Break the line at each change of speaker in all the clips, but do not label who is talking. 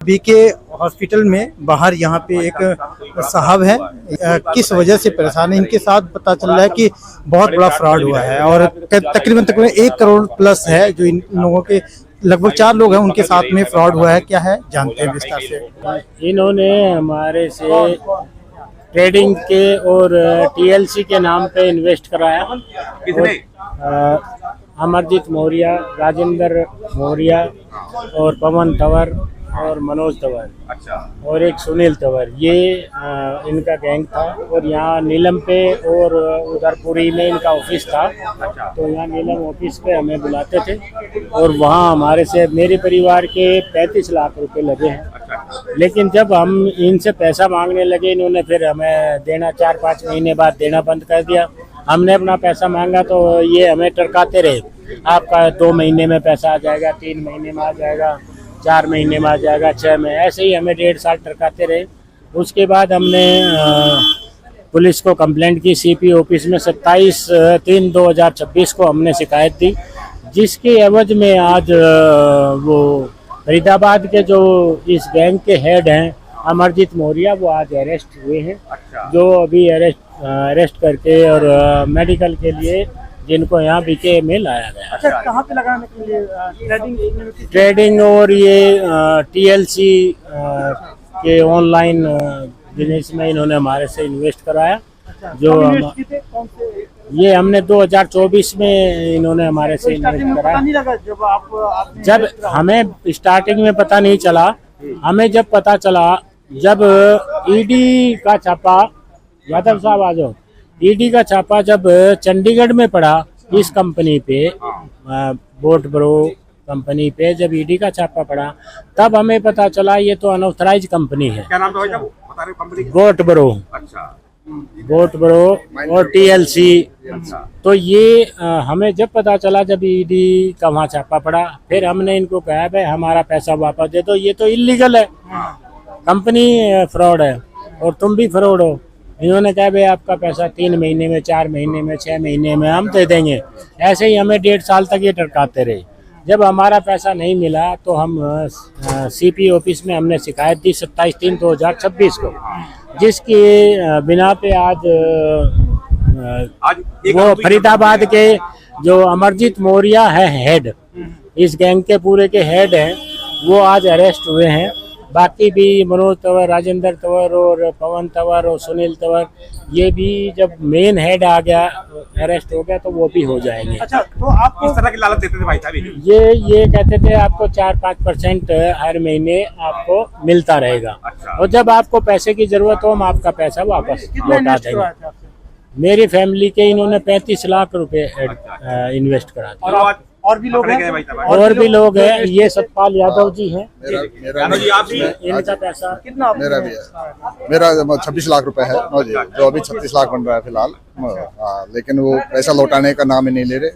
BK hospital में बाहर यहाँ पे एक साहब है, किस वजह से परेशान है इनके साथ पता चल रहा है कि बहुत बड़ा फ्रॉड हुआ है और तकरीबन 1 करोड़ प्लस है जो इन लोगों के लगभग 4 लोग हैं उनके साथ में फ्रॉड हुआ है। क्या है जानते हैं विस्तार से।
इन्होंने हमारे से ट्रेडिंग के और टीएलसी के नाम पे इन्वेस्ट कराया। अमरजीत मौर्य, राजेंद्र मौर्य और पवन तंवर और मनोज तंवर, अच्छा, और एक सुनील तंवर, ये इनका गैंग था। और यहाँ नीलम पे और उधरपुरी में इनका ऑफिस था। तो यहाँ नीलम ऑफिस पे हमें बुलाते थे और वहाँ हमारे से मेरे परिवार के 35 लाख रुपए लगे हैं। लेकिन जब हम इनसे पैसा मांगने लगे, इन्होंने फिर हमें देना 4-5 महीने बाद देना बंद कर दिया। हमने अपना पैसा मांगा तो ये हमें टरकाते रहे, आपका 2 महीने में पैसा आ जाएगा, 3 महीने में आ जाएगा, 4 महीने में आ जाएगा, 6 में, ऐसे ही हमें 1.5 साल टरकाते रहे। उसके बाद हमने पुलिस को कंप्लेंट की सीपी ऑफिस में। 27/3/2026 को हमने शिकायत दी, जिसके एवज में आज वो फरीदाबाद के जो इस गैंग के हेड हैं अमरजीत मौर्य, वो आज अरेस्ट हुए हैं। अच्छा। जो अभी अरेस्ट करके और मेडिकल के लिए जिनको यहाँ बीके में लाया गया।
अच्छा, कहाँ पे लगाने के लिए?
ट्रेडिंग और ये टीएलसी के ऑनलाइन बिजनेस में इन्होंने हमारे से इन्वेस्ट कराया। अच्छा, जो ये हमने 2024 में इन्होंने हमारे से इन्वेस्ट कराया। जब हमें स्टार्टिंग में पता नहीं चला, हमें जब पता चला, जब ईडी का छापा, यादव साहब आ जाओ, ईडी का छापा जब चंडीगढ़ में पड़ा इस कंपनी पे, बोट ब्रो कंपनी पे, जब ईडी का छापा पड़ा तब हमें पता चला ये तो अनऑथराइज कंपनी है। क्या नाम था कंपनी? Boat bro. अच्छा। बोट ब्रो और टीएलसी। अच्छा। तो ये हमें जब पता चला, जब ईडी का वहाँ छापा पड़ा, फिर हमने इनको कहा भाई हमारा पैसा वापस दे दो, ये तो इलीगल है, कंपनी फ्रॉड है और तुम भी फ्रॉड हो। इन्होंने कहा भाई आपका पैसा 3 महीने में, 4 महीने में, 6 महीने में हम दे देंगे। ऐसे ही हमें 1.5 साल तक ये टरकाते रहे। जब हमारा पैसा नहीं मिला तो हम सीपी ऑफिस में हमने शिकायत दी 27/3/2026 को, जिसकी बिना पे आज वो फरीदाबाद के जो अमरजीत मौर्य है हेड, इस गैंग के पूरे के हेड हैं, वो आज अरेस्ट हुए हैं। बाकी भी मनोज तंवर, राजेंद्र तंवर और पवन तंवर और सुनील तंवर, ये भी जब मेन हेड आ गया, अरेस्ट हो गया, तो वो भी हो जाएंगे।
अच्छा, तो आप किस तरह की लालच देते थे भाई साहब?
ये कहते थे आपको 4-5% हर महीने आपको मिलता रहेगा। अच्छा। और जब आपको पैसे की जरूरत हो हम आपका पैसा वापस लौटा देंगे। मेरी फैमिली के इन्होंने 35 लाख रुपए इन्वेस्ट करा दिया।
और भी लोग हैं?
और भी लोग हैं। ये सतपाल यादव जी हैं। इनका पैसा
कितना? मेरा 26 लाख रुपए है जो अभी 36 लाख बन रहा है फिलहाल। लेकिन वो पैसा लौटाने का नाम ही नहीं ले रहे।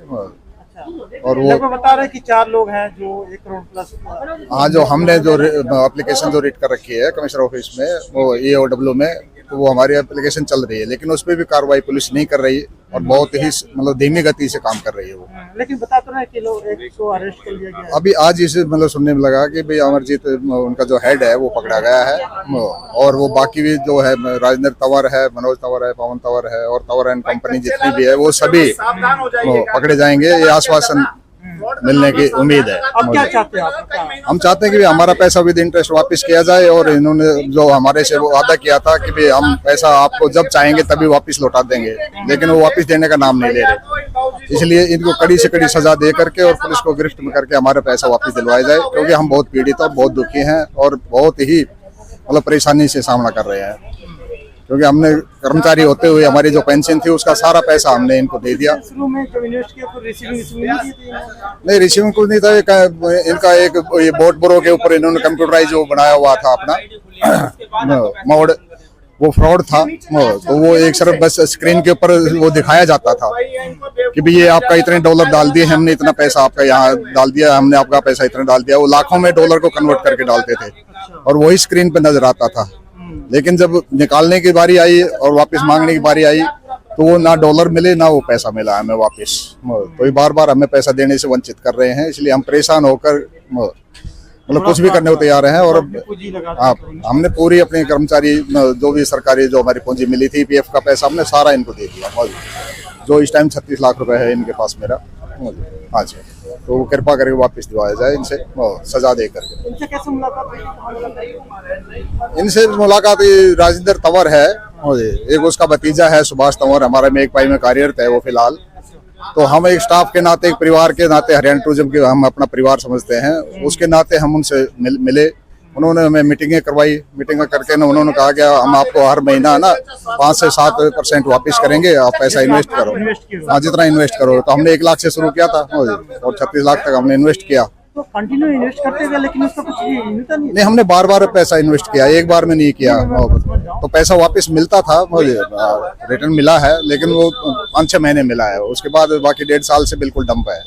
और वो
बता रहे कि 4 लोग हैं जो 1 करोड़ प्लस।
हाँ, जो हमने जो एप्लीकेशन जो रीड कर रखी है कमिश्नर ऑफिस में, वो EOW में, तो वो हमारी एप्लीकेशन चल रही है, लेकिन उस पर भी कार्रवाई पुलिस नहीं कर रही और बहुत ही मतलब धीमी गति से काम कर रही है वो।
लेकिन बता तो रहे कि लोग एक को अरेस्ट कर लिया गया।
अभी आज इसे मतलब सुनने में लगा कि भाई अमरजीत उनका जो हेड है वो पकड़ा गया है, और वो बाकी भी जो है राजेंद्र तंवर है, मनोज तंवर है, पवन तंवर है और तंवर एंड कंपनी जितनी भी है वो सभी पकड़े जाएंगे। ये आश्वासन मिलने की उम्मीद है।
अब क्या चाहते हैं आप?
हम चाहते हैं कि हमारा पैसा विद इंटरेस्ट वापस किया जाए, और इन्होंने जो हमारे से वो वादा किया था कि भाई हम पैसा आपको जब चाहेंगे तभी वापस लौटा देंगे, लेकिन वो वापस देने का नाम नहीं ले रहे। इसलिए इनको कड़ी से कड़ी सजा दे करके और पुलिस को गिरफ्त में करके हमारा पैसा वापस दिलवाया जाए, क्योंकि हम बहुत पीड़ित और बहुत दुखी हैं और बहुत ही मतलब परेशानी से सामना कर रहे हैं। क्योंकि हमने कर्मचारी होते हुए हमारी जो पेंशन थी उसका सारा पैसा हमने इनको दे दिया। नहीं, रिसीविंग कुछ नहीं था। इनका एक ये बोट ब्रो के ऊपर इन्होंने कंप्यूटराइज वो बनाया हुआ था अपना मोड, वो फ्रॉड था। तो वो एक सिर्फ बस स्क्रीन के ऊपर वो दिखाया जाता था कि भाई ये आपका इतने डॉलर डाल दिए, हमने इतना पैसा आपका यहाँ डाल दिया, हमने आपका पैसा इतना डाल दिया। वो लाखों में डॉलर को कन्वर्ट करके डालते थे और वही स्क्रीन पे नजर आता था। लेकिन जब निकालने की बारी आई और वापस मांगने की बारी आई तो वो ना डॉलर मिले ना वो पैसा मिला हमें वापस। तो ये बार बार हमें पैसा देने से वंचित कर रहे हैं, इसलिए हम परेशान होकर मतलब कुछ भी करने को तैयार हैं। और
पूंजी लगा
आप हमने पूरी अपने कर्मचारी जो भी सरकारी जो हमारी पूंजी मिली थी, पीएफ का पैसा हमने सारा इनको दे दिया, जो इस टाइम 36 लाख रुपए है इनके पास मेरा। हाँ जी, तो वो कृपा करके वापस दिलवाया जाए इनसे सजा दे करके।
इनसे कैसे मुलाकात हुई?
इनसे मुलाकात राजेंद्र तंवर है, एक उसका भतीजा है सुभाष तंवर, हमारे में एक पाई में कार्यरत है वो फिलहाल। तो हम एक स्टाफ के नाते, एक परिवार के नाते, हरियाणा टूरिज्म के हम अपना परिवार समझते हैं, उसके नाते हम उनसे मिले। उन्होंने हमें मीटिंगें करवाई, मीटिंगें करके ना उन्होंने कहा कि हम आपको हर महीना ना 5 से 7% वापस करेंगे, आप पैसा इन्वेस्ट करो। हाँ, जितना इन्वेस्ट करो। तो हमने 1 लाख से शुरू किया था और 36 लाख तक हमने इन्वेस्ट किया।
तो कंटिन्यू इन्वेस्ट करते गए, लेकिन उसका कुछ मिलता नहीं।
नहीं, हमने बार बार पैसा इन्वेस्ट किया, एक बार में नहीं किया। तो पैसा वापस मिलता था, रिटर्न मिला है, लेकिन वो 5-6 महीने मिला है। उसके बाद बाकी 1.5 साल से बिल्कुल डंप है।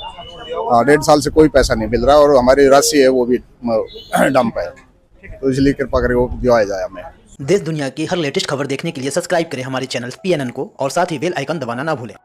1.5 साल से कोई पैसा नहीं मिल रहा और हमारी राशि है वो भी डंप है। तो इसलिए कृपा करके वो दिवाया जाए हमें।
देश दुनिया की हर लेटेस्ट खबर देखने के लिए सब्सक्राइब करें हमारे चैनल PNN को और साथ ही बेल आइकन दबाना ना भूलें।